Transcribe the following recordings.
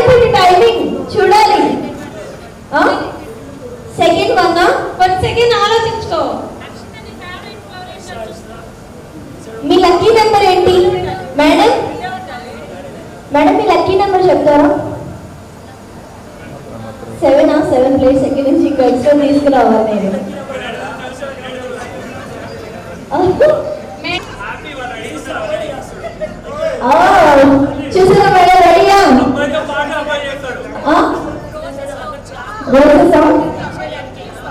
అయిపోయింది టైమింగ్ చూడాలి. Second 1 second ఆలోచించుకో. మీ లక్కీ నెంబర్ ఏంటి మేడం? మేడం మీ లక్కీ నెంబర్ చెప్తారా? 7 ప్లేస్ సెకండ్ నుంచి ఇంకా ఎక్స్ట్రా తీసుకురావాలి నేను. చూసారా మేడం రెడీయా?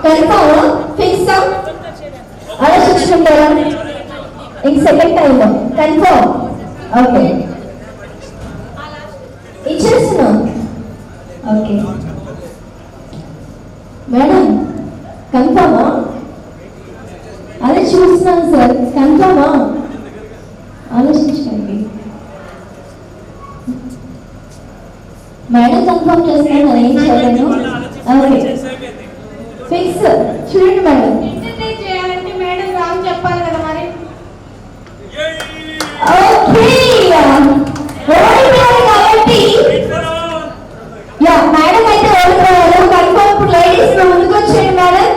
కన్ఫర్మ్ ఫిక్స్ ఆలోచించుకుంటారా? ఇంక సెకండ్ టైం కన్ఫర్మ్. ఓకే ఇచ్చేస్తున్నా. ఓకే మేడం కన్ఫర్మా? అదే చూస్తున్నాను సార్. కన్ఫర్మా? ఆలోచించండి మేడం. కన్ఫర్మ్ చేస్తాను నేను ఏం చేయలేను. Okay fix. చూడండి మేడం చేయాలంటే మేడం రామ్ చెప్పాలి కదా మరి. ఓకే ఓడిపోయారు కాబట్టి యా మేడం అయితే ఓడిపోయారు. కన్ఫర్మ్. ఇప్పుడు లేడీస్ ముందుకు వచ్చేయండి మేడం.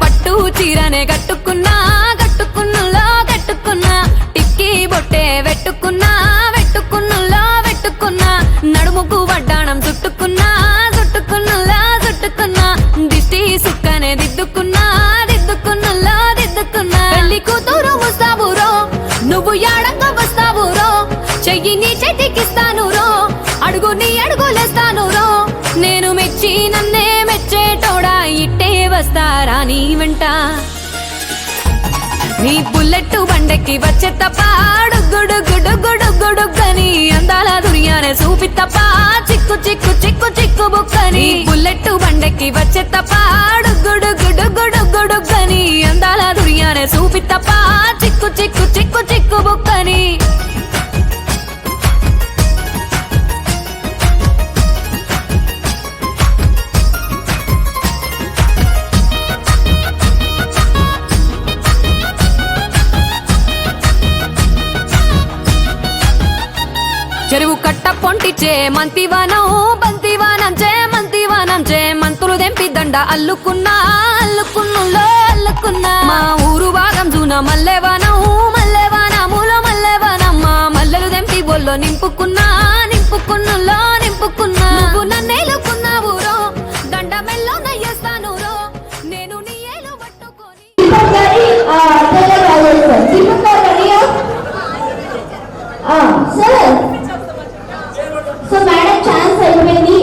పట్టు చీరనే కట్టుకున్నా కట్టుకున్నులో కట్టుకున్నా టిక్కీ బొట్టే వెట్టుకున్నా వెట్టుకున్నులో వెట్టుకున్నా నడుముకు వడ్డాణం చుట్టుకున్నా చుట్టుకున్నులో చుట్టుకున్నా దిష్టి సుక్కనే దిద్దుకున్నా దిద్దుకున్నులో దిద్దుకున్నా. పెళ్లి కూతురు ముస్తాబురో నువ్వు యాడంగా వస్తావురో చెయ్యి నీ చేతికిస్తాను రో అడుగు నీ అడుగులేస్తాను రో నేను మెచ్చి నన్నే మెచ్చేటోడా ఇట్టే వస్తారా నీ వెంట. నీ బుల్లెట్టు బండెక్కి వచ్చే తప్ప గుడుగుడుగుడుగుడుగుడుగని అందాల దునియానే చూపి తప్ప చిక్కు చిక్కు చిక్కు చిక్కు బుక్కని. బుల్లెట్టు బండెక్కి వచ్చే తప్ప గుడుగుడుగుడుగుడుగని అందాల దునియానే చూపి తప్ప చిక్కు చిక్కు చిక్కు చిక్కు బుక్కని. చెరువు కట్ట పొంటిచే మంతివానం బంతివానం చే మంతివానం చే మంతులు దెంపి దండ అల్లుకున్నా అల్లుకున్నులో అల్లుకున్నా. మా ఊరు భాగం జూన మల్లెవానం మల్లెవానములో మల్లెవానమ్మ మల్లెలు దెంపి బొల్లో నింపుకున్నా నింపుకున్నులో నింపుకున్నా. నువ్వు నన్నేలుకున్నావు రో దండ మెల్లో నయ్యేస్తాను రో నేను నీ ఏలు పట్టుకొని. సో మేడం ఛాన్స్ అయిపోయింది.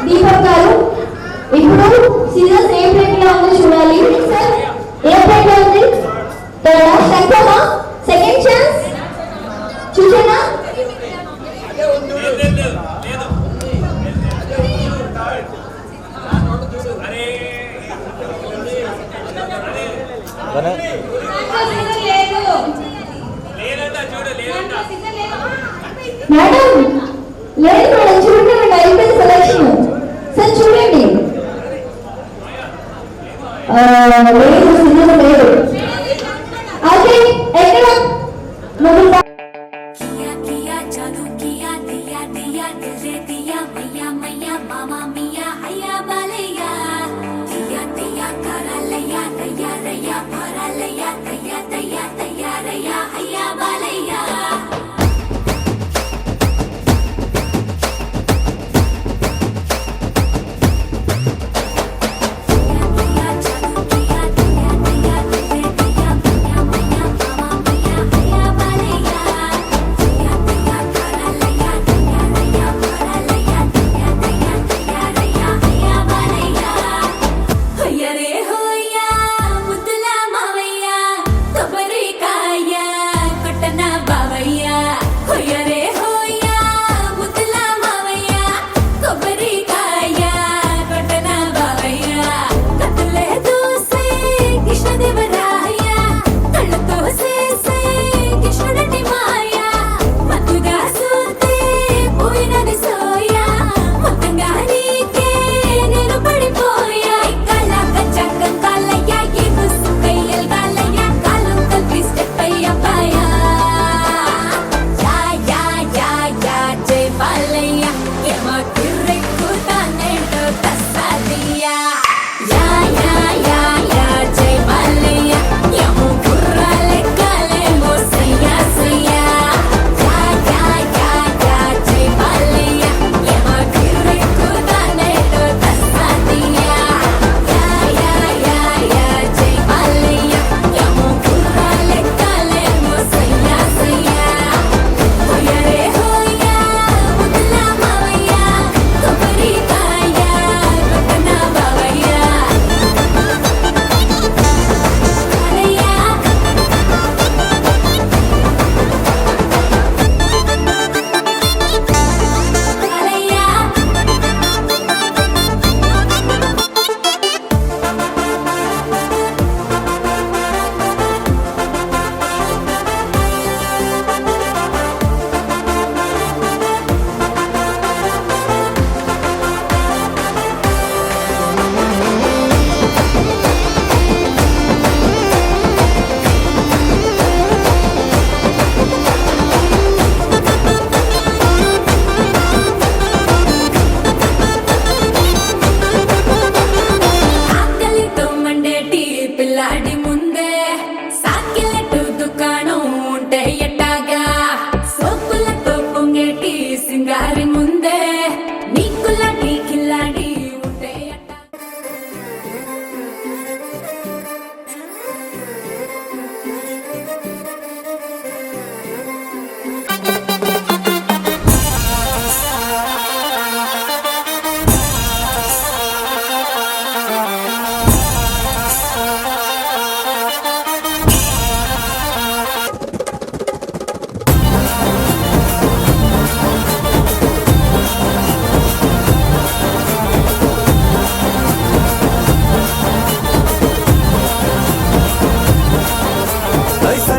దీపక్ గారు ఇప్పుడు సీరియస్ ఏ ప్లేట్ లో ఉందో చూడాలి. సార్ ఏ ప్లేట్ లో ఉంది? కన్ఫర్మా? సెకండ్ ఛాన్స్ చూసేనా? మేడం లేదు మేడం చూడండి మేడం అయిపోయింది సెలక్షన్. సార్ చూడండి లేదు సినిమా లేదు. ఓకే ఎక్కడ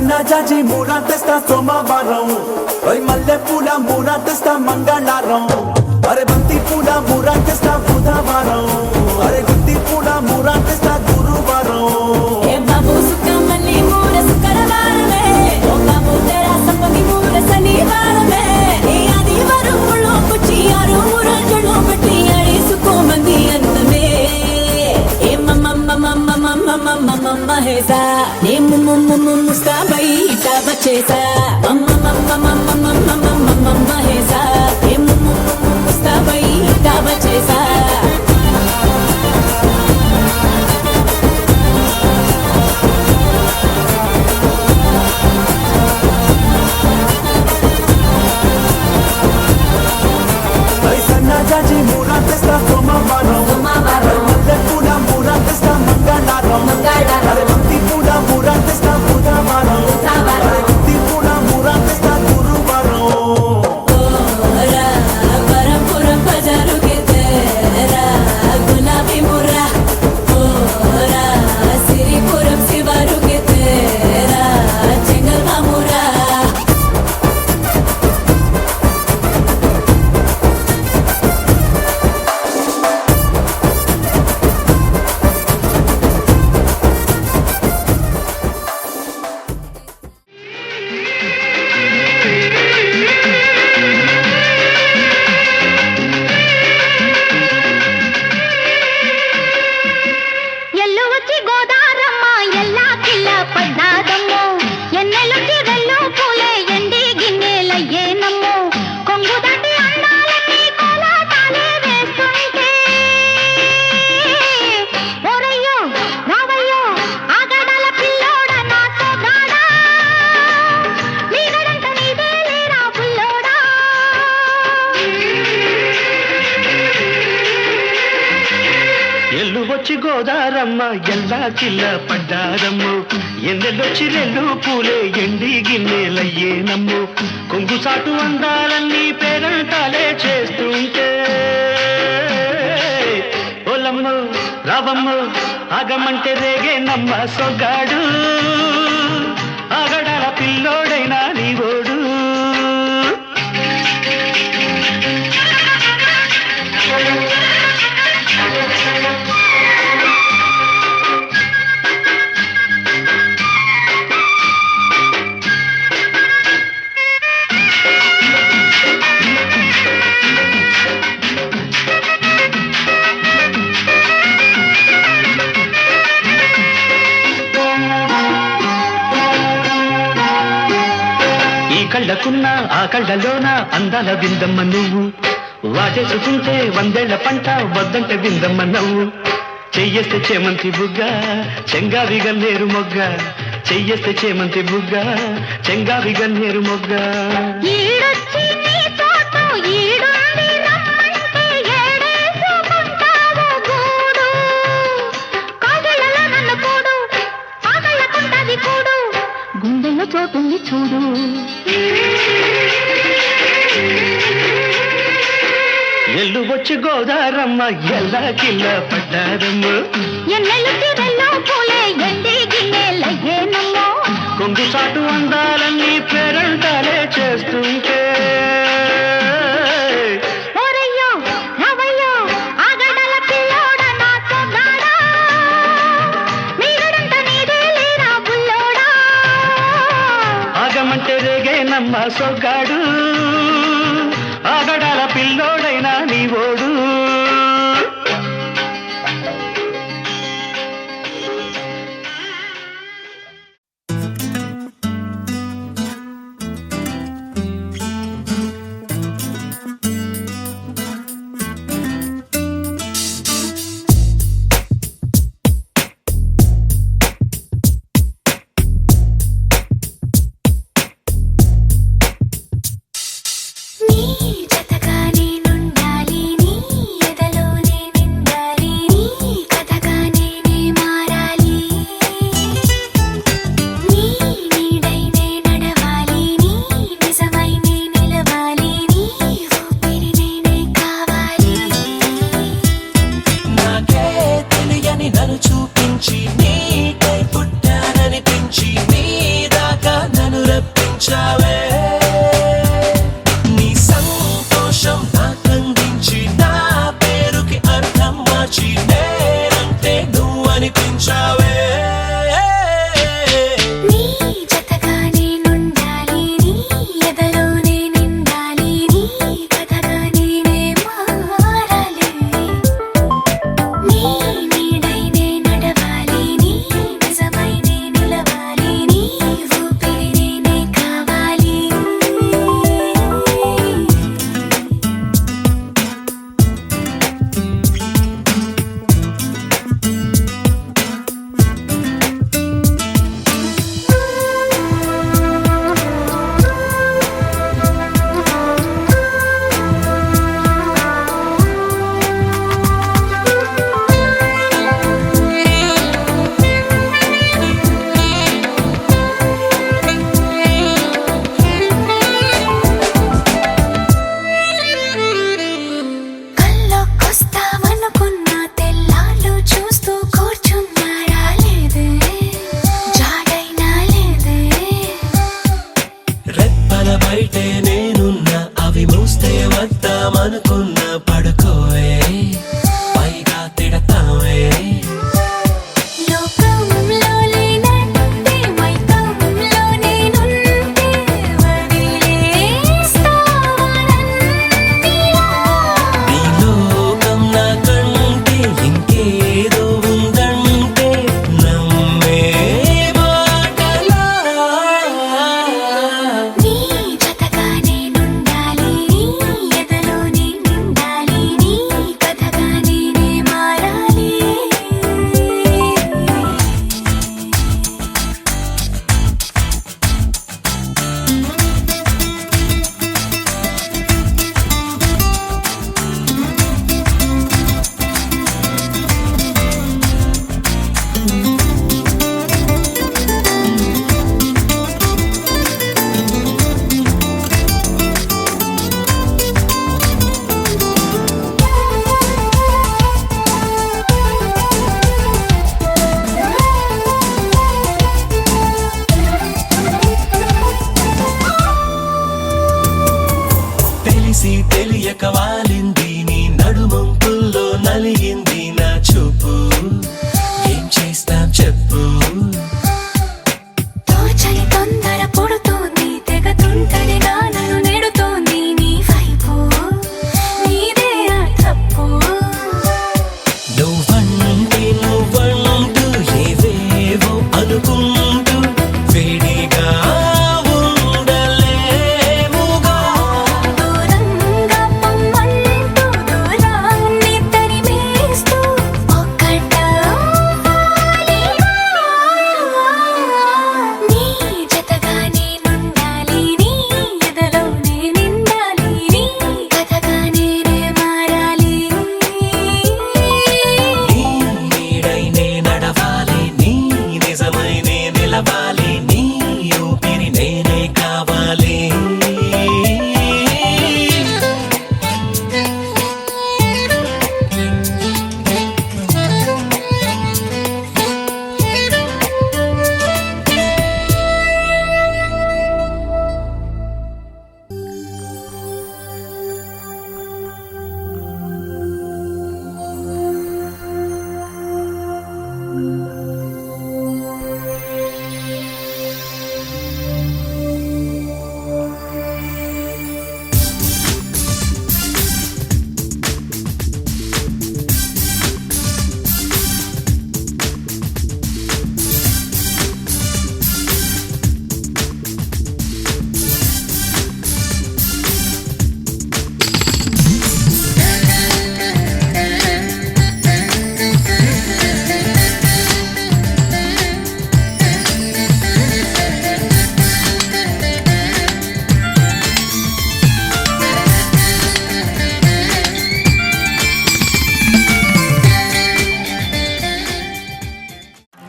సన్నజాజి మూర తెస్తా సోమవారం, ఓయ్ మల్లె పూల మూర తెస్తా మంగళవారం, అరే బంతి పూల మూర తెస్తా బుధవారం, అరే గుత్తి పూల మూర తెస్తా గురువారం. ఏ బాబు సుఖమల్లి మూర శుక్రవారమే, ఓ బాబు తెరా సంపంగి మూర శనివారమే, ఏ ఆదివారం ముళ్ళో కుచ్చి ఆరు రోజులు బట్టి అడిసుకోమంది అందమే. ఏ మహేసా ఏ ముస్తాబై ఇటా వచ్చేసా మహేసా ఏ ముస్తాబై ఇటా వచ్చేసా. సన్నజాజి మూర తెస్తా సోమవారం, మల్లె పూల మూర తెస్తా మంగళవారం, అరే బంతి పూల మూర తెస్తా బుధవారం, అరే గుత్తి పూల మూర తెస్తా గురువారం. పరంపురం బజారు కే తేరా గులాబీ ముర్రా, ఓరా సిరిపురం శివారు కే తేరా చెంగల్ మామురా. ఎల్లు వచ్చి గోదారమ్మ ఎల్లా కిల్ల పడ్డాదమ్మో, ఎన్నెలొచ్చి రెల్లు పూలే ఎండి గిన్నెలయ్యేనమ్మో, కొంగు దాటి అందాలన్నీ కోలాటాలే వేస్తుంటే, ఓరయ్యో రావయ్యో ఆగడాల పిల్లోడ నా సోగాడా, మీగడంత నీదే లేరా పుల్లోడా. ఎల్లు వచ్చి గోదారమ్మ ఎల్లా కిల్ల పడ్డారమ్ము, ఎన్నెల్లొచ్చి రెల్లు పూలే ఎండి గిన్నెలయ్యేనమ్ము, కొంగు సాటు అందాలన్నీ పేరంటాలే చేస్తుంటే, ఓలమ్ము రావమ్ము ఆగమంటే రేగే నమ్మ సొగాడు, ఆగడాల పిల్లోడైనా నీవోడు. ఈ కళ్ళకున్న ఆ కళ్ళలోన అందాల విందమ్మ నువ్వు, వాటేసుకుంటే వందేళ్ల పంట వద్దంటే విందమ్మ నవ్వు, చెయ్యేస్తే చేమంతి బుగ్గ చెంగావి గన్నేరు మొగ్గ, చెయ్యేస్తే చేమంతి బుగ్గ చెంగావి గన్నేరు మొగ్గ. ఈడొచ్చి నీ తోట ఈడుంది రమ్మంటే ఏడేసుకుంటావు గూడు, కాగళ్ళలో నన్ను కూడు ఆగళ్ళకుంటది కూడు, గుండెల్లో చోటుంది చూడు. ఎల్లు వచ్చి గోదారమ్మ ఎల్లా కిల్ల పడ్డారమ్మ, ఎన్నెల్లు తిరల్లో పూలే ఎండి గిన్నెలయ్యేనమ్మో, కొంగు సాటు అందాలన్నీ పేరంటాలే చేస్తుంటే, ఓరయ్యో రావయ్యో ఆగడాల పిల్లోడ నా సోగాడా, మీగడంత నీదే లేరా బుల్లోడా. ఆగమంటే రేగే నమ్మ సొగ్గాడు, ఆగడాల పిల్లోడైనా నీవోడు. అనుకున్న పడుకోవే పైగా తిడతావే లోకంలో లేనట్టే మైకంలో నేనుంటే వదిలేస్తావా నన్నిలా? నీ లోకం నాకంటే ఇంకేదో ఉందంటే నమ్మే మాటలా నీ జతగా నేనుండాలి, నీ ఎదలో నేనుండాలి, నీ కథగా నేనే మారాలి. తెలిసి తెలియక వాలింది నీ నడుమంపుల్లో నలిగింది నా చూపు ఏం చేస్తాం చెప్పు తోచని తొందర పుడుతోంది, తెగ తుంటరిగా నన్ను నెడుతోంది నీ వైపు, నీదే ఆ తప్పు. నువ్వంటూ ఏవేవో అనుకుంటూ వేడిగా ఉండలేముగా దూరంగా పొమ్మంటూ దూరాన్ని తరిమేస్తూ ఒక్కటవ్వాలిగా. నీ జతగా నేనుండాలి, నీ ఎదలో నేనుండాలి, నీ కథగా నేనే మారాలి. నీ నీడై నే నడవాలి నీ నిజమై నే నిలవాలి నీ ఊపిరి నేనే కావాలి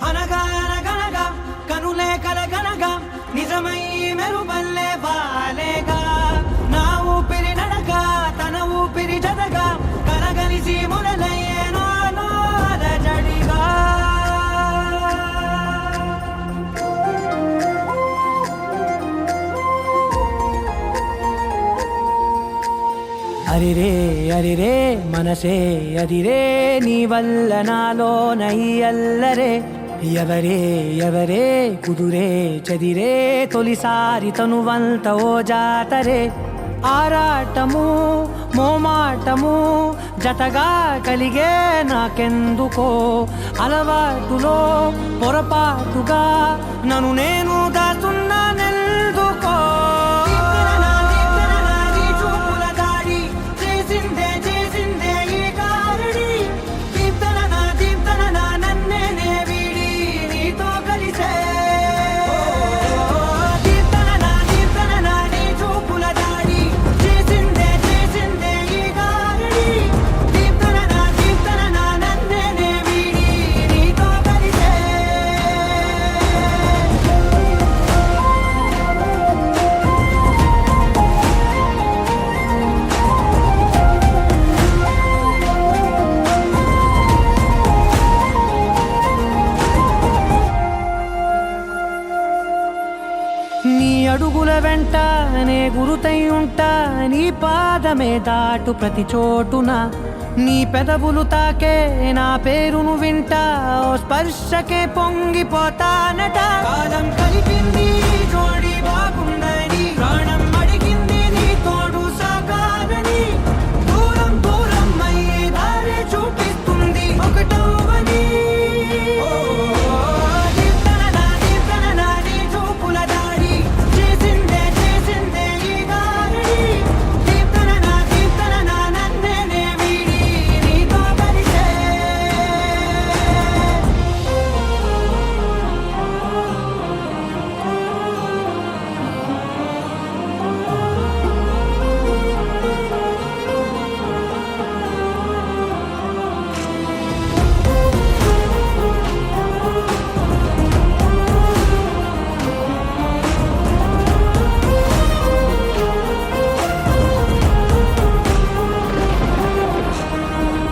అనగా అనగనగా కనులే కలగనగా నిజమై మెరుపల్లే వాలేగా నా ఊపిరి నడక తన ఊపిరి జతగా కలగలిసి మొదలయ్యేనో జడిగా అరిరే అరిరే మనసే అదిరే నీ వల్ల నాలో నయ్యల్లరే ఎవరే ఎవరే కుదురే చదిరే తొలిసారి తనువంత ఓ జాతరే ఆరాటము మోమాటము జతగా కలిగే నాకెందుకో అలవాటులో పొరపాటుగా నన్ను నేను దాస్తున్నానెందుకో అడుగుల వెంట నే గురుతై ఉంటా, నీ పాదమే దాటు ప్రతి చోటున, నీ పెదవులు తాకే నా పేరును వింటా, ఓ స్పర్శకే పొంగిపోతానట. కాలం కలిపింది జోడి బాగుందని, ప్రాణం అడిగింది నీ తోడు సాగాలని, దూరం దూరం అయ్యే దారి చూపిస్తుంది ఒకటవని. నీ చూపుల దారి చేసిందే చేసిందే ఈ దారి, దీప్తన నా నన్నే వీడి నీతో కలిసే.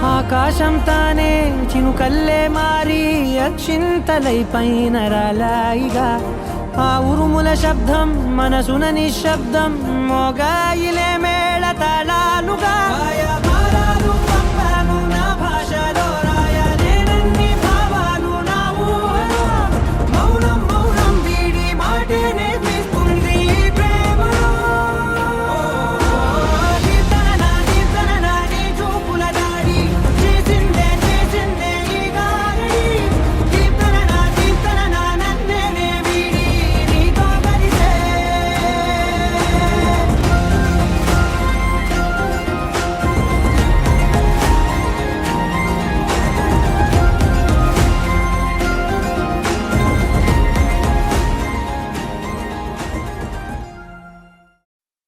ఆకాశం తానే చినుకల్లే మారి అక్షింతలై పైన రాలాయిగా, ఆ ఉరుముల శబ్దం మనసున నిశ్శబ్దం మోగాయిలే మేళ తాళాలుగా. భారాలు పంపాను నా భాషలో, రాయలేనన్ని భావాలు నా ఊహలో, మౌనం మౌనం వీడి మాటే నేర్పిస్తుంది ప్రేమలో. దీప్తన నీ చూపుల దాడి చేసిందే చేసిందే ఈ గారడి, దీప్తన నా నన్నే వీడి నీతో కలిసే.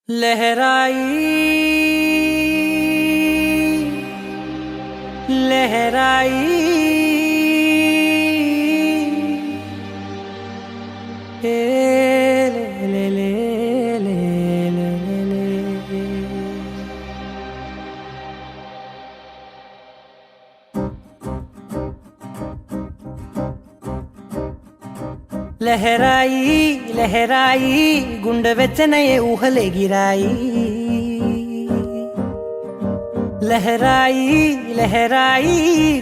लहराई लहराई ए ले ले ले ले ले ले। లహరాయి లహరాయి గుండె వెచ్చనయే ఊహలే గిరాయి, లహరాయి లహరాయి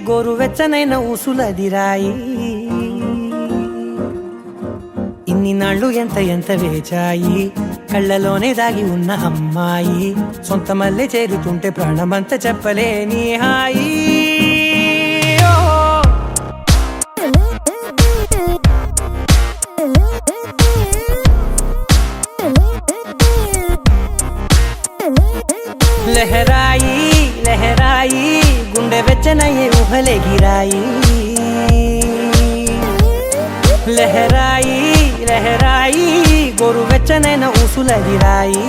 గోరు వెచ్చనైన ఊసులదిరాయి. ఇన్ని నాళ్ళు ఎంత ఎంత వేచాయి, కళ్ళలోనే దాగి ఉన్న అమ్మాయి, సొంత మల్లె చేరుతుంటే ప్రాణమంత చెప్పలేని హాయి. లహరాయి లహరాయి గుండె వెచ్చనయ్యే ఊహలే గిరాయి, లహరాయి లహరాయి గోరు వెచ్చనైన ఊసులదిరాయి.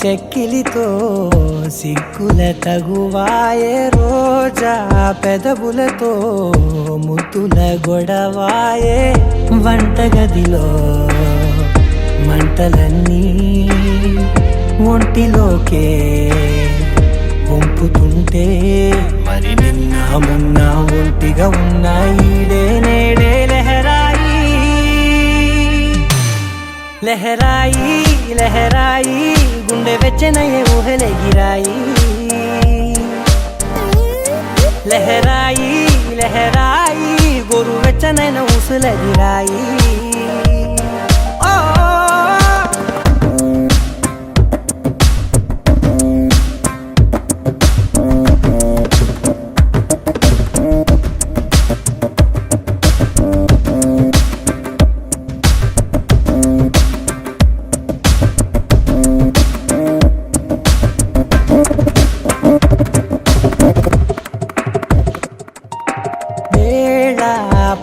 చెక్కిలితో సిగ్గుల తగువాయే, రోజా పెదవులతో ముద్దుల గొడవాయే, వంటగదిలో మంటలన్నీ ఒంటిలోకే వంపుతుంటే, మరి నిన్న మొన్న ఒంటిగా ఉన్నాయి నేడే. లహరాయి లహరాయి లహరాయి గుండె వెచ్చనయ్యే ఊహలే గిరాయి, లహరాయి లహరాయి గోరు వెచ్చనైన ఊసులదిరాయి.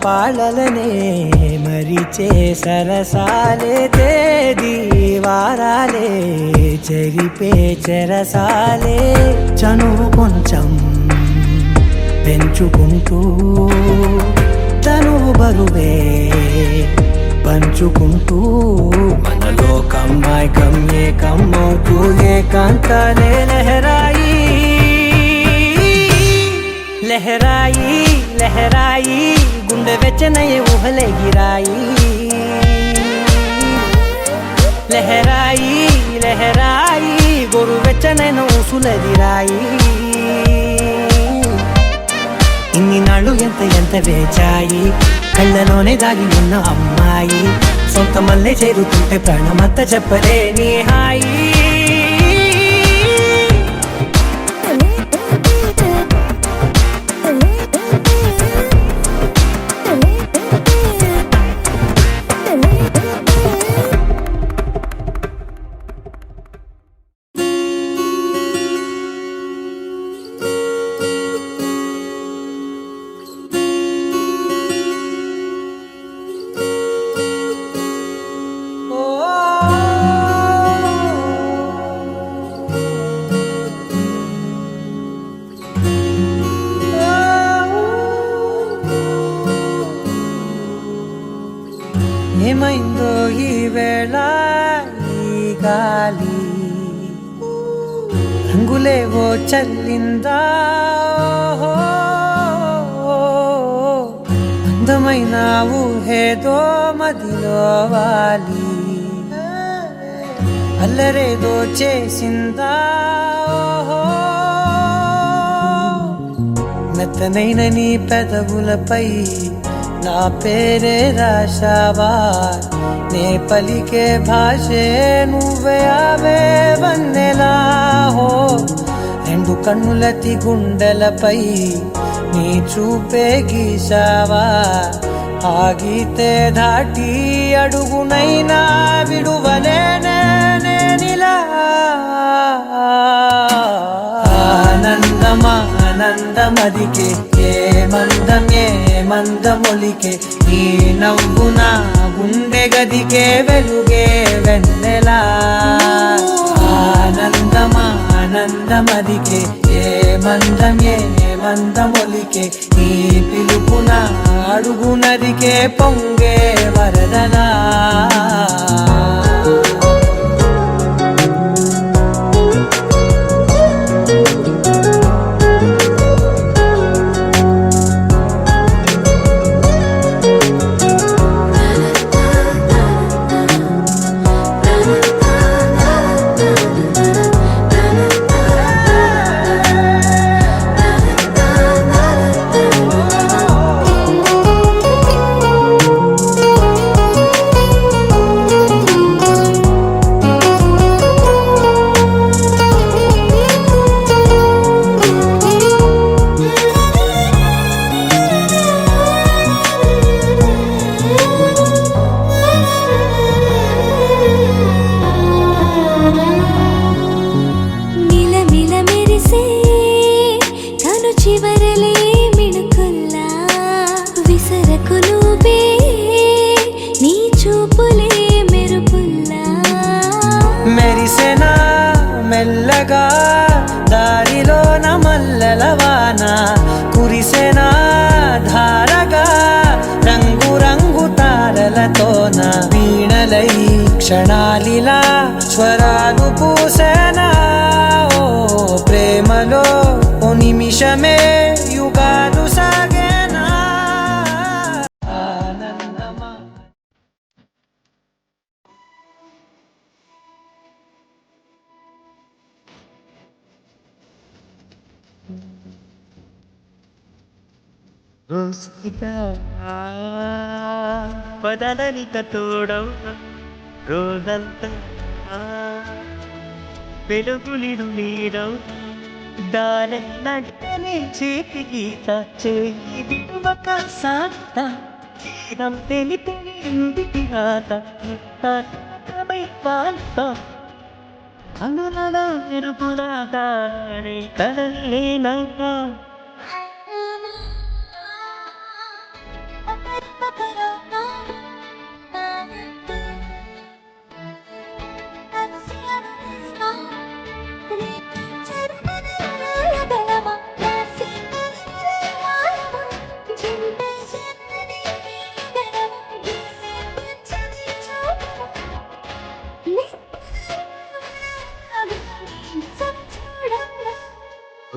పాలలనే మరి సరసాలే తేదీ వారాలే చెరిపే చెరసాలే చనువు కొంచెం పెంచుకుంటూ తనువు బరువే పంచుకుంటూ మనలో కమ్మాయికం ఏకమవుతూ ఏకాంతాలే లహరాయి లహరాయి లహరాయి గుండె వెచ్చనయ్యే ఊహలే గిరాయి లహరాయి లహరాయి గోరు వెచ్చనైన ఊసులదిరాయి ఇన్ని నాళ్ళు ఎంత వేచాయి కళ్ళలోనే దాగి ఉన్న అమ్మాయి సొంత మల్లె చేరుతుంటే ప్రాణమంతా చెప్పలేని హాయి ఏమైందో ఈ వేళ ఈ గాలి రంగులేవో చల్లిందా అందమైన ఊహేదో మదిలో వాలి అల్లరేదో చేసిందా మెత్తనైన నీ పెదవులపై నా పేరే రాశావా నే పలికే భాషే నువ్వే ఆవే వన్నెలా హో రెండు కన్నులతి గుండెలపై నీ చూపే గీశావా ఆగితే దాటి అడుగునైనా విడువలేనే నేనిలా ఆనందమదికే ఏ మందమొలికే ఈ నవ్వున గుండె గదికే వెలుగే వెన్నెలా ఆనందమదికే ఏ మందమొలికే ఈ పిలుపున అడుగునదికే పొంగే వరదలా మెరిసెనా మెల్లగా దారిలోన మల్లెలవాన కురిసెనా ధారగా రంగు రంగు తారలతోన వీణలై క్షణాలిలా స్వరాలు పూసెనా ఓ ప్రేమలో ఓ నిమిషమే యుగాలు సాగేనా ఆనందమా పదలనిక తోడవు రోజంతా వెలుగులిడు నీడవు దాని నట్టని చేతి గీత చేయి విడువక సాగుతా తీరం తెలిపి రాత పాల్తా అనులలా ఎరుపులాగా తరలేనంగా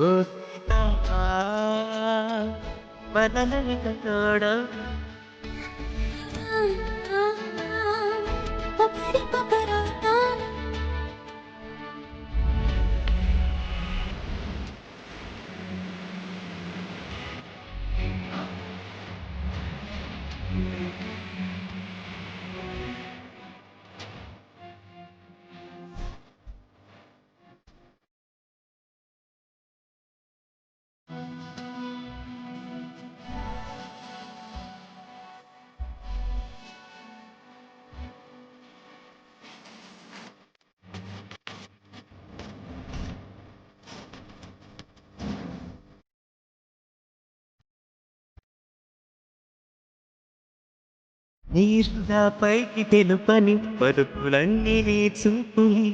ఓ సీతా మననక తోడ నీరుగా పైకి తెలుపని పరుపులన్నీ నీ చూపుని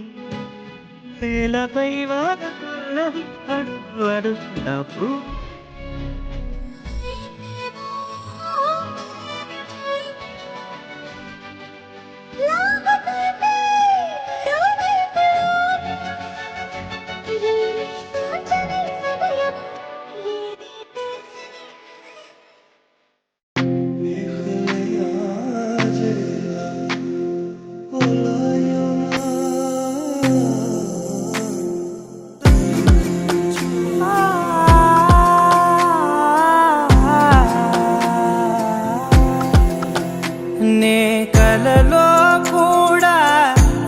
నేలపై వాడుతున్నది అడుగు అడుగునప్పుడు నే కలలో కూడా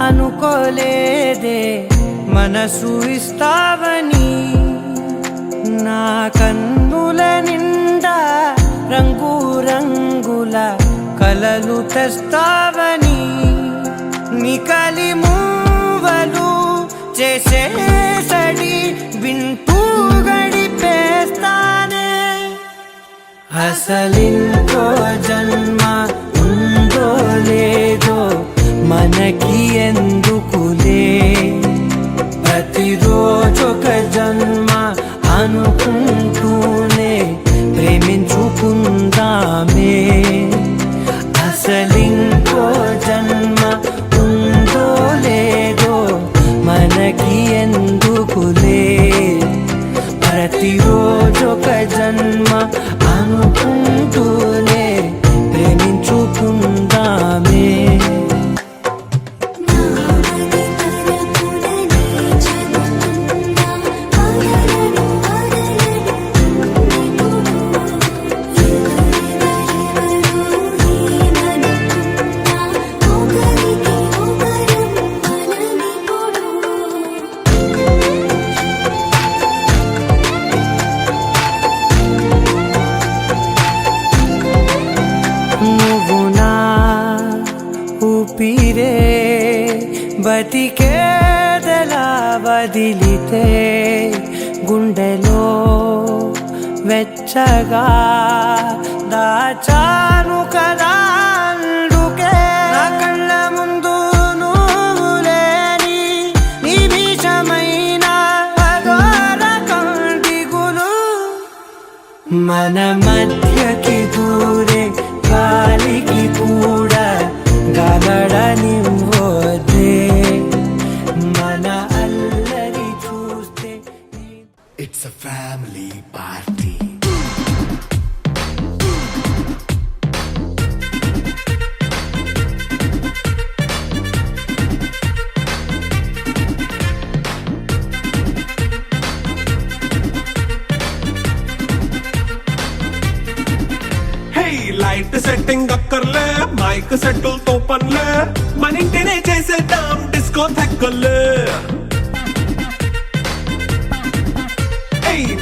అనుకోలేదే మనసు ఇస్తావని నా కన్నుల నిండా రంగు రంగుల కలలు తెస్తావని నికలి మూవలు చేసేసడి వింటూ గడిపేస్తానే అసలింకో జన్మ ఉందో లేదో మనకి ఎందుకులే ప్రతిరోజొక జన్మ అనుకుంటూనే ప్రేమించుకుందామే అసలింకో జన్మ ఉందో లేదో మనకి ఎందుకులే ప్రతిరోజొక జన్మ అనుకుంటూనే ప్రేమించుకుందామే నువ్వు నా ఊపిరే బతికేదలా వదిలితే గుండెలో వెచ్చగా దాచాను కదా అందుకే నా కళ్ళ ముందు నువ్వు లేని నిమిషమైన అఘోర కంటిగులు మన మధ్యకి దూరే గాలికి కూడా గలడనివ్వదే మన అల్లరి చూస్తే It's a family party. Light setting అక్కర్లే మైక్ సెట్టులతో పనులే మన ఇంటినే చేసేద్దాం డిస్కో థెక్కలే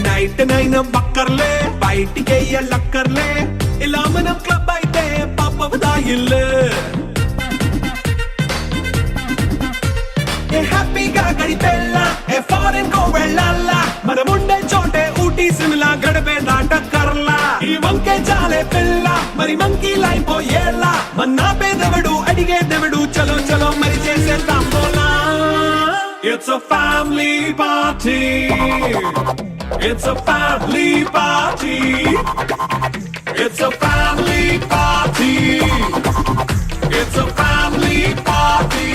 నైట్ నైన్ బక్కర్లే బయటికి వెయ్యక్కర్లే ఇలా మనం క్లబ్ అయితే పాపదాయిల్లే హ్యాపీగా గడిపెళ్ళ ఏ ఫారెన్ కో వెళ్ళాలా మనం ఉండే చోటే ఊటీ సిమ్లా గడిపే దాటక్కర్లా ఈ వంకే చాలే పిల్ల మరి మంకీ లైపోయేలా మన్నా పేదవడు అడిగేదెవడు చలో చలో మరి చేసేద్దాం పోలా It's a family party. It's a family party. It's a family party. It's a family party.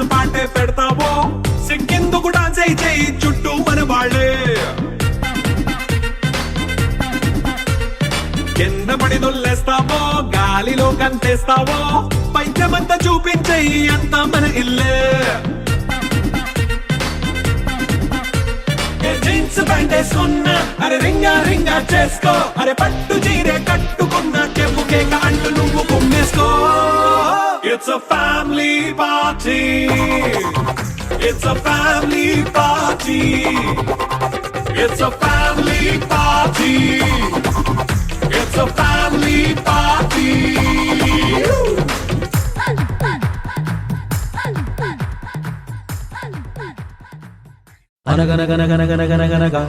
Dance పాటే పెడతావో సిగ్గెందుకు డాన్స్ అయి చేయి చుట్టూ మన వాళ్ళే కింద పడి దొల్లేస్తావో గాలిలో కంతేస్తావో పైద్యమంతా చూపించేయి అంతా మన ఇల్లే జీన్స్ ప్యాంట్ వేసుకున్నా అరే రింగా రింగా చేసుకో అరే పట్టు చీరే కట్టుకున్నా చెప్పుకే కాళ్ళు నువ్వు కుమ్మేసుకో it's a family party it's a family party it's a family party it's a family party అనగనగనగనగనగనగనగా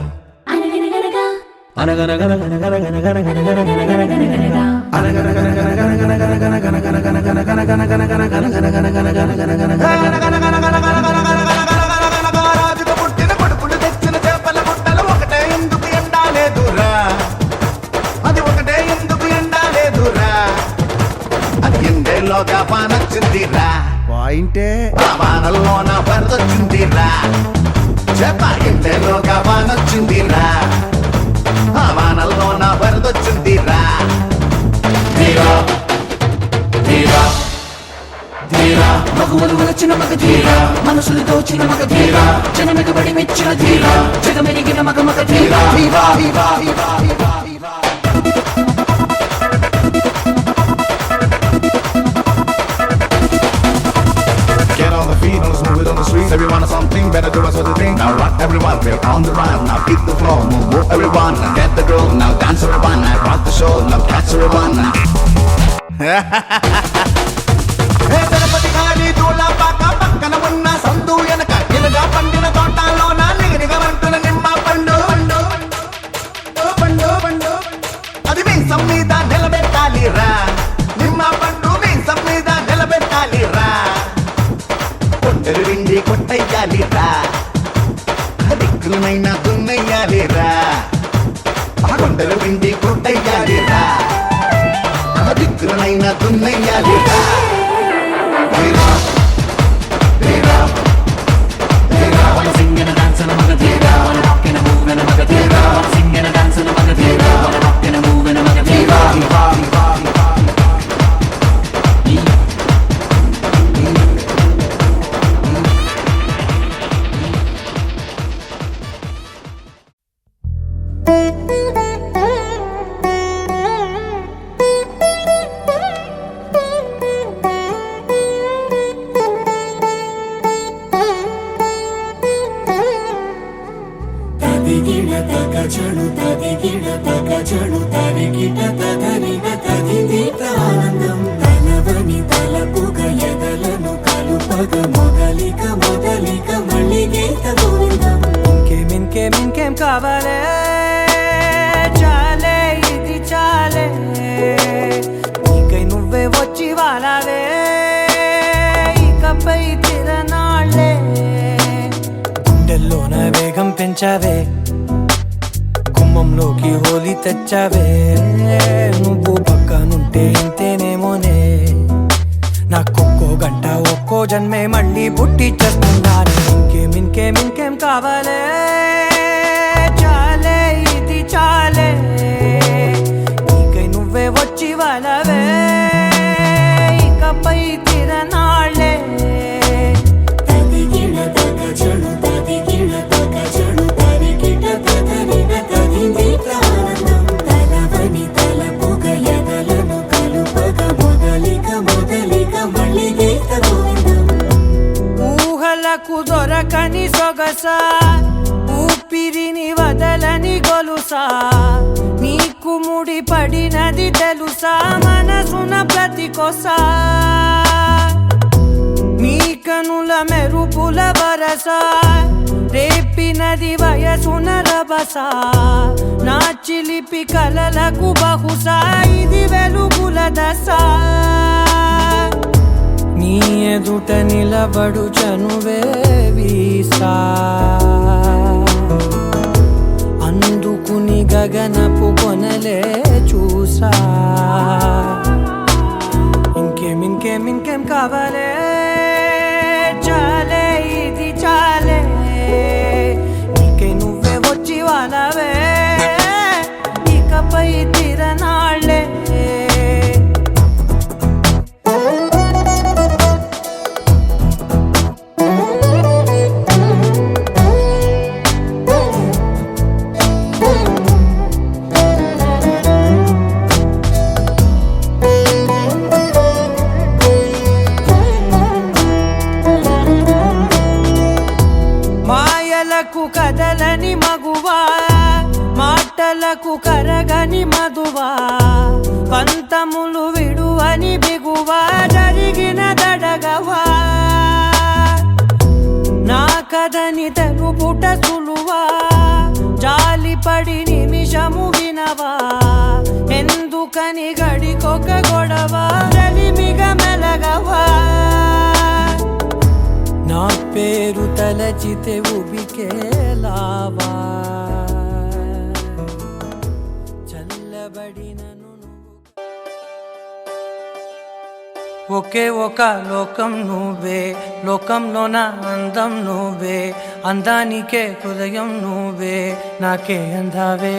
రాజుకు పుట్టిన కొడుకులు తెచ్చిన చేపల గుట్టలు ఒకటే ఎందుకు ఎండాలేదురా అది ఒకటే ఎందుకు ఎండాలేదురా అది ఎండేలోగా పానొచ్చిందిరా పాయింటే ఆ వానల్లోన వరదొచ్చిందిరా చేప ఎండేలోగా వానొచ్చిందిరా ఆ వానల్లోన వరదొచ్చిందిరా ధీరా ధీరా ధీరా మగువలు వచ్చిన మగ ధీరా మనసులు దోచిన మగ ధీరా జనమెగబడి మెచ్చిన ధీరా జగమెరిగిన మగ మగ ధీరా ధీరా ధీరా ధీరా ధీరా ధీరా Get on the feet, let's move it on the streets. Everyone has something, better do us what they think. Now rock everyone, we're on the run. Now beat the floor, move everyone. Get the groove, now dance everyone. Now rock the show, now catch everyone. Tirupati గారి దూల పాక పక్కన ఉన్న సందు వెనక ఎలుగా పండిన తోటలోన నిగనిగమంటున్న నిమ్మ పండు పండు పండు పండు అది మీసం మీద నిలబెట్టాలిరా నిమ్మ పండు మీసం మీద నిలబెట్టాలిరా కొట్టెలు విండి కొట్టయ్యాలిరా దిక్కులనైనా దున్నయ్యాలిరా ఆ కొండలు విండి కొట్టయ్యాలిరా దిక్కులనైనా దున్నయ్యాలిరా ధీరా ధీరా ధీరా wanna sing and dance and maga ధీరా wanna rock and move and maga ధీరా wanna sing and dance and maga ధీరా wanna rock and move and maga ధీరా ధీరా తదిగిడ తగజడు తదిగిడ తగజడు తరిగిట తగరిన తదిదీత ఆనందం తలవని తలపుగ ఎదలను కలుపగ మొదలిక మొదలిక మళ్ళీ గీత గోవిందం ఇంకేం కావాలే చాలే ఇది చాలే నీకై నువ్వే వచ్చి వాలావే ఇకపై తిరనాళ్ళే గుండెల్లోన వేగం పెంచావే గుమ్మంలోకి హోలీ తెచ్చావే నువ్వు పక్కనుంటే ఇంతేనేమోనే నాకొక్కో గంట ఒక్కో జన్మే మళ్ళీ పుట్టి చేస్తున్నాను ఇంకేం కావాలే చాలే ఇది చాలే నీకై నువ్వే వచ్చి వాళ్ళవే ఇకపై తిరనాళ్ళే తదిగిడ తగజడు తదిగిడ తగజడు తరిగిట తగరిన తదిదీత ఆనందం తలవని తలపుగ ఎదలను కలుపగ మొదలిక మొదలిక మళ్ళీ గీత గోవిందం ఊహలకు దొరకని సొగసా ఊపిరిని వదలని గొలుసా నీకు ముడి పడినది తెలుసా మనసున ప్రతి కొసా నీ కనుల మెరుపుల వరస రేపినది వయసున రభస నా చిలిపి కలలకు బహుశా ఇది వెలుగుల దశ నీ ఎదుట నిలబడు చనువే వీసా అందుకుని గగనపు కొనలే చూసా ఇంకేం కావాలే చా మాటలకు కదలని మగువా మాటలకు కరగని మధువా పంతములు విడువని బిగువా జరిగిన దడగవా నా కదని తెలుపుట సులువా జాలిపడి నిమిషము వినవా ఎందుకని గడికొక గొడవ రవిమిగ మెలగవా నా పేరు తలచితే ఉబికేలావా చల్లబడినను ఒకే ఒక లోకం నువ్వే లోకంలోన అందం నువ్వే అందానికే హృదయం నువ్వే నాకే అందావే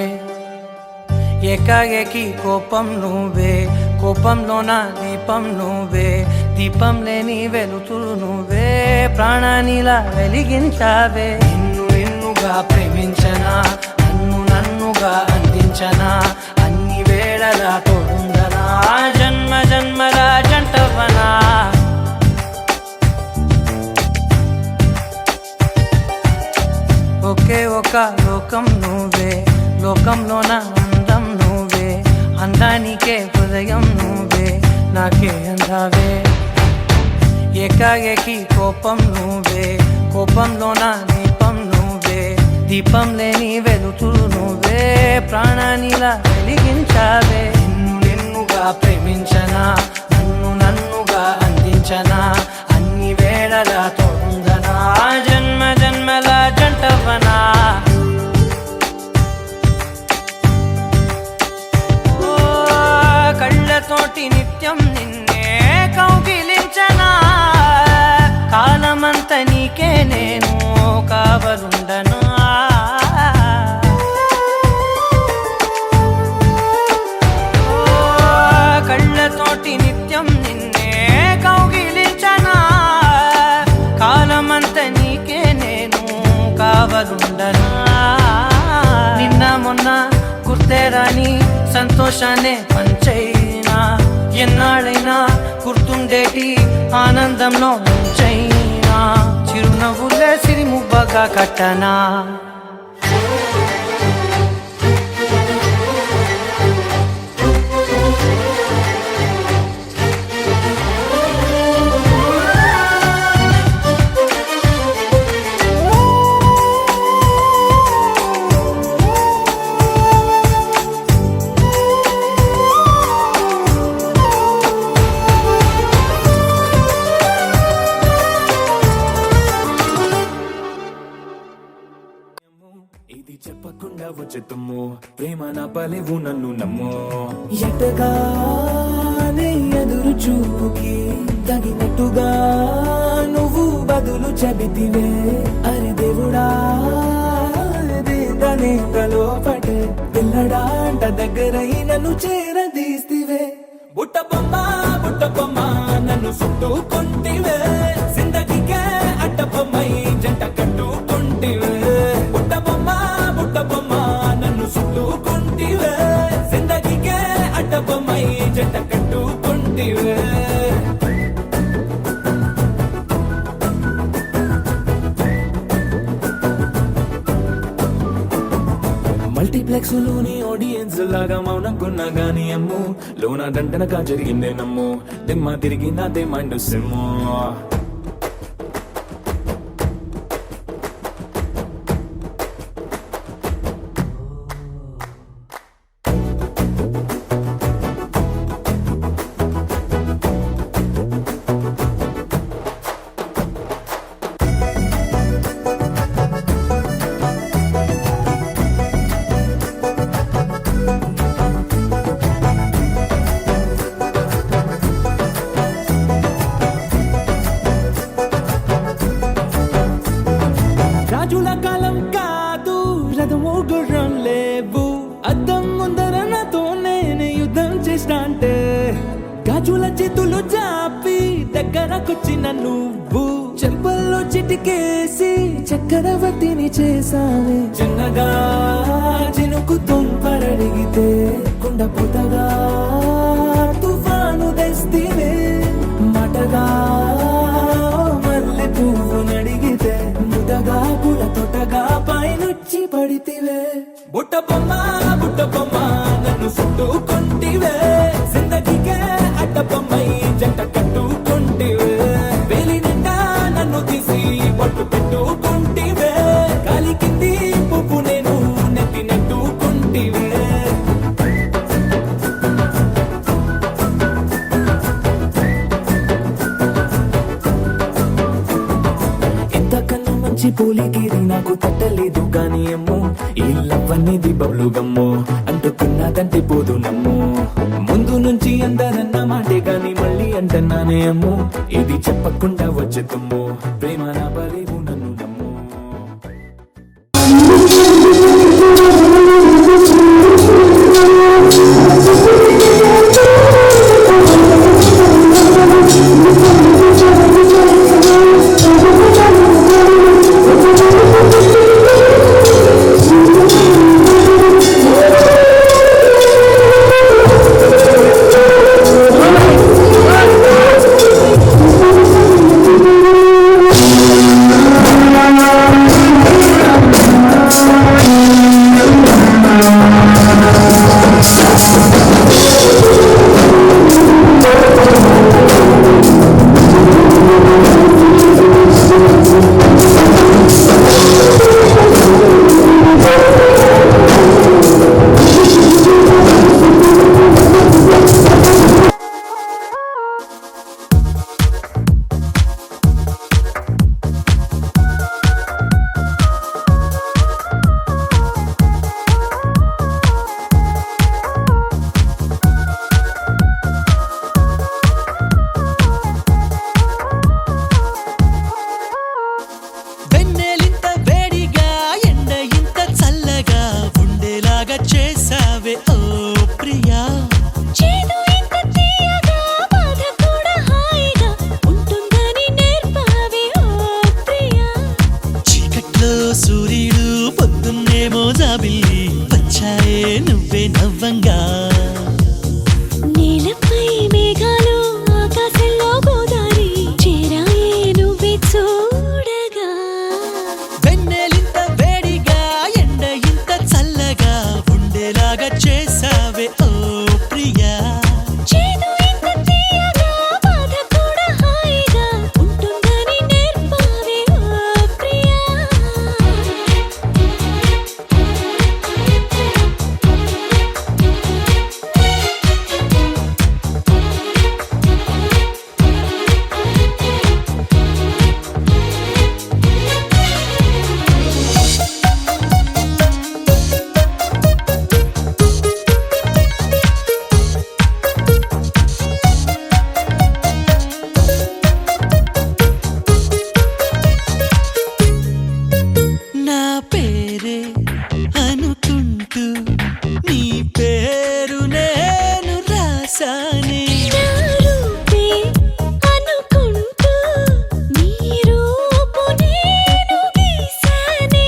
ఏకాఏకి కోపం నువ్వే కోపంలోన దీపం నువ్వే దీపం లేని వెలుతురు నువ్వే ప్రాణానిలా వెలిగించావే నిన్ను నిన్నుగా ప్రేమించనా నన్నుగా అందించనా అన్ని వేళలా తోడుందనా జన్మ జన్మల జంటవనా ఒకే ఒక లోకం నువ్వే లోకంలోన అందం నువ్వే అందానికే హృదయం నువ్వే నాకే అందావే ఏకాఏకి కోపం నువ్వే కోపంలోన దీపం నువ్వే దీపం లేని వెలుతురు నువ్వే ప్రాణానిలా వెలిగించావే నిన్ను నిన్నుగా ప్రేమించనా నన్నుగా అందించనా అన్ని వేళలా తోడుందనా జన్మ జన్మల జంటవనా కళ్ళతోటి నిత్యం నిన్నే కౌగిలించనా కాలమంత నీకే నేను కావలుండనా కళ్ళతోటి నిత్యం నిన్నే కౌగిలించనా కాలమంత నీకే నేను కావలుండనా నిన్న మొన్న గుర్తేరాని సంతోషాన్ని పంచైనా ఎన్నాళ్ళైనా గుర్తుండేటి ఆనందంలో ముంచైనా చిరునవ్వులే సిరిముబ్బగా కట్టనా ఇది చెప్పకుండా వచ్చేతుమ్ము ప్రేమ నా పలేవు నన్ను నమ్ము ఎటగానే ఎదురు చూపుకి తగినట్టుగా నువ్వు బదులు చెబితివే అరే దేవుడా దేదనే లోపటే పిల్లడాంట దగ్గరై నన్ను చేరదీస్తివే బుట్ట బొమ్మ నన్ను చుట్టుకుంటివే జిందగీకే అడ్డ బొమ్మై జంట కట్టుకుంటివే బుట్ట బొమ్మ నన్ను చుట్టుకుంటివే జిందగీకే అడ్డ బొమ్మై జంట కట్టుకుంటివే మల్టీప్లెక్స్ లోని ఆడియన్స్ లాగా మౌనంకున్నా గానీ అమ్ము లోన దండనగా జరిగిందే నమ్ము దిమ్మ తిరిగి నాదే మైండ్ సిమ్ము రాజుల కాలం కాదు రథము గుర్రం లేవు అద్దం ముందర నాతో నేను యుద్ధం చేస్తా అంటే గాజుల చేతులు జాపి దగ్గరకొచ్చిన నువ్వు చెంపల్లో చిటికేసి చక్రవర్తిని చేసావే చిన్నగా చినుకు తుంపరడిగితే కుండపోతగా తుఫాను తెస్తివే మాటగా మల్లె పువ్వు నడిగితే ముదగా పూల తోటగా బుట్ట బొమ్మ నన్ను చుట్టుకుంటివే జిందగీకే అడ్డ బొమ్మై జంట కట్టుకుంటివే వేలి నిండా నన్ను తీసి పట్టు పెట్టుకుంటివే కాలి కింది పువ్వు నేను నెత్తి నెట్టుకుంటివే ఇంతకన్నా మంచి పోలిగిరి నాకు తట్టలేదు కానీ అమ్మో ఈ లవ్ అనేది బబ్లు గమ్మో అంటుకున్నదంటే పోదు నమ్ము ముందు నుంచి అందరన్న మాటే గాని మళ్ళీ అంటున్నానే అమ్మో ఇది చెప్పకుండా వచ్చే తుమ్ము ప్రేమ నా బలేవు నన్ను నమ్ము నీలపై మేఘాలు ఆకాశంలో గోదారి చేరాయే నువ్వే చూడగా వెన్నెలింత వేడిగా ఎండ ఇంత చల్లగా ఉండేలాగా చేసావే ఓ ప్రియా చేదు ఇంత తీయగా బాధ కూడా హాయిగా ఉంటుందని నేర్పావే ఓ ప్రియా నా పేరే అనుకుంటూ నీ పేరు నేను రాసానే నా రూపే అనుకుంటూ నీ రూపు నేను గీసానే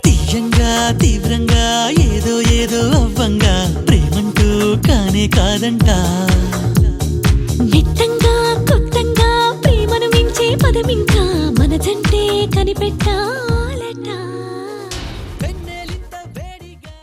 తీయంగా తీవ్రంగా ఏదో ఏదో అవ్వంగా ప్రేమంటూ కానే కాదంట నిత్తంగా కొత్తంగా ప్రేమను మించే పదమింకా మన జంటే కనిపెట్టాలట వెన్నెలింత వేడిగా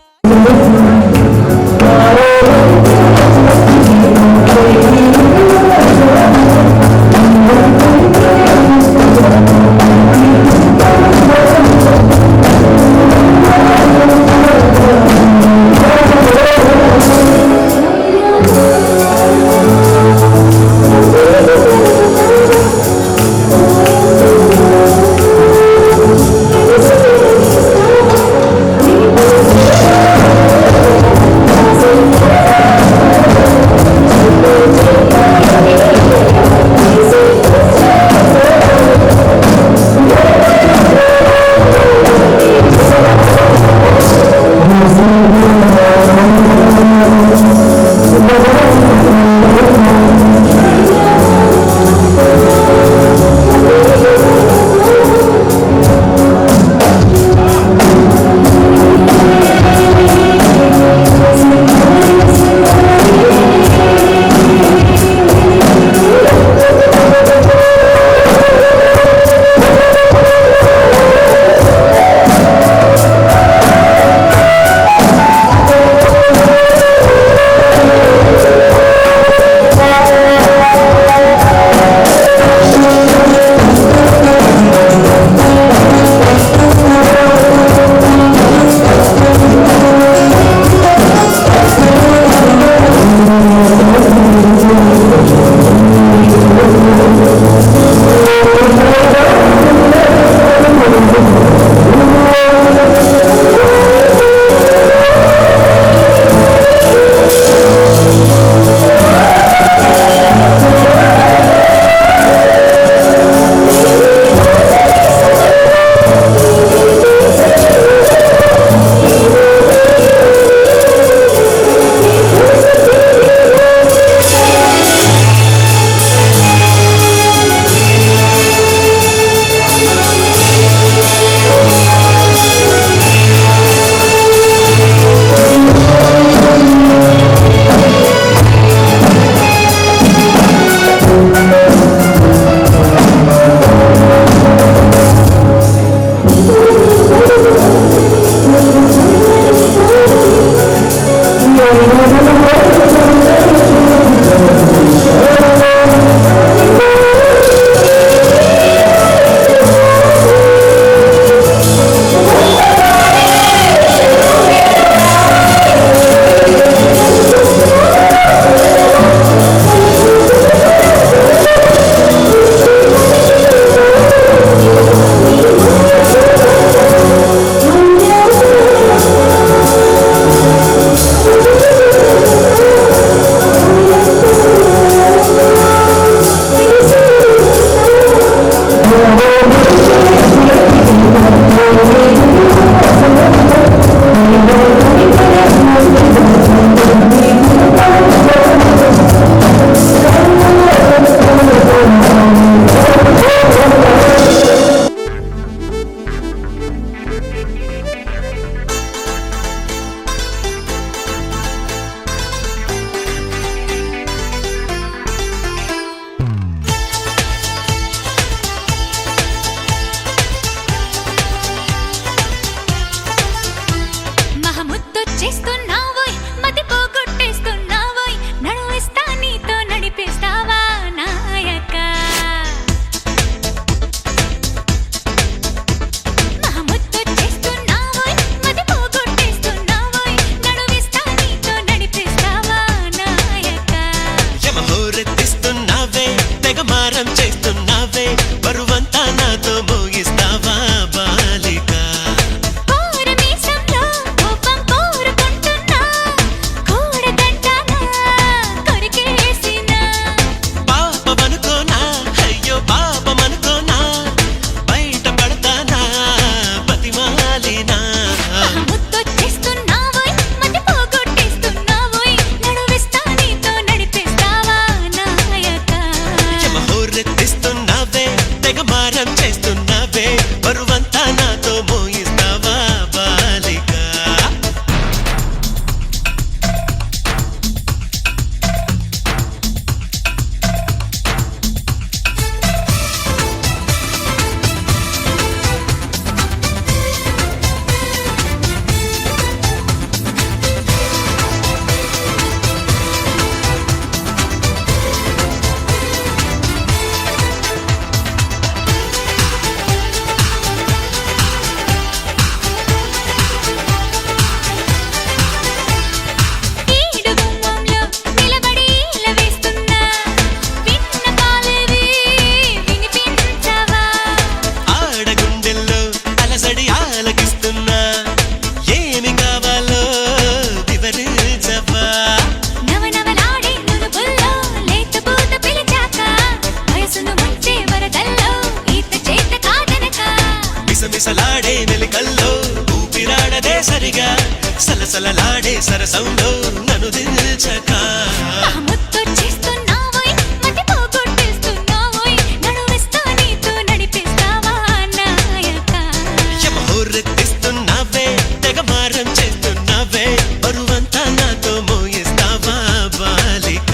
పైన ముద్దొచ్చేస్తున్నావోయ్ మతి పోగొట్టేస్తున్నావోయ్ నడువిస్తా నీతో నడిపేస్తావా నాయక హోరెత్తిస్తున్నావే తెగ మారం చేస్తున్నావే బరువంతా నాతో మోయిస్తావా బాలిక ఈడు గుమ్మంలో నిలబడి ఈల వేస్తున్నా విన్నపాలేవి వినిపించవా ఆడగుండెల్లో అలసడి ఆలకిస్తున్నా ఏమి కావాలో వివరించవా నవనవలాడే నునుపుల్లో లేత పూత పిలిచాక వయసును ముంచే వరదల్లో ఈత చేత కాదనక మిసమిసలాడే మెలికల్లో ఊపిరాడదే సరిగా సలసలలాడే సరసంలో నన్ను దిల్చక ముద్దొచ్చేస్తున్నావోయ్ మతి పోగొట్టేస్తున్నావోయ్ నడువిస్తా నీతో నడిపేస్తావా నాయక హోరెత్తిస్తున్నావే తెగ మారం చేస్తున్నావే బరువంతా నాతో మోయిస్తావా బాలిక